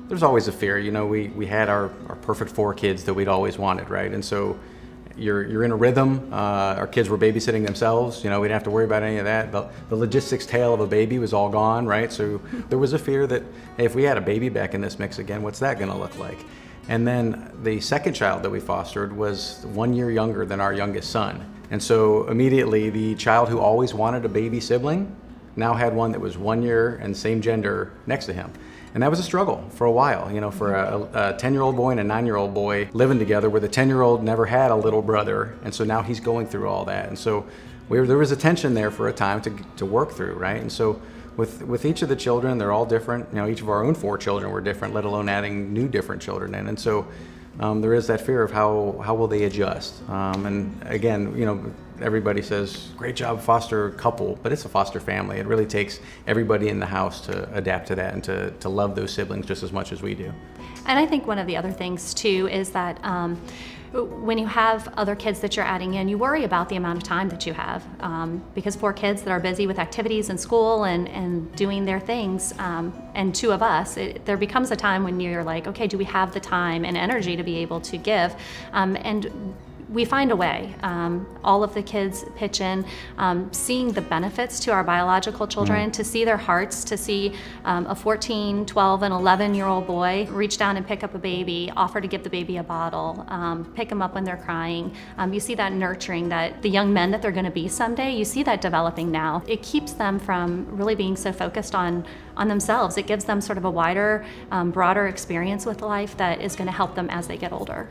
There's always a fear. We had our perfect 4 kids that we'd always wanted, right? And so you're in a rhythm. Our kids were babysitting themselves. We didn't have to worry about any of that. The logistics tail of a baby was all gone, right? So there was a fear that, hey, if we had a baby back in this mix again, what's that going to look like? And then the second child that we fostered was 1 year younger than our youngest son. And so immediately the child who always wanted a baby sibling now had one that was 1 year and same gender next to him. And that was a struggle for a while, for a 10-year-old boy and a 9-year-old boy living together, where the 10-year-old never had a little brother. And so now he's going through all that. And so there was a tension there for a time to work through, right? And so with each of the children, they're all different. Each of our own 4 children were different, let alone adding new different children in. And so there is that fear of how will they adjust. And again, everybody says, great job, foster couple, but it's a foster family. It really takes everybody in the house to adapt to that and to love those siblings just as much as we do. And I think one of the other things too is that when you have other kids that you're adding in, you worry about the amount of time that you have, because 4 kids that are busy with activities in school and doing their things, and 2 of us, there becomes a time when you're like, okay, do we have the time and energy to be able to give? And we find a way. All of the kids pitch in, seeing the benefits to our biological children, to see their hearts, to see a 14, 12, and 11-year-old boy reach down and pick up a baby, offer to give the baby a bottle, pick them up when they're crying. You see that nurturing, that the young men that they're going to be someday, you see that developing now. It keeps them from really being so focused on themselves. It gives them sort of a wider, broader experience with life that is going to help them as they get older.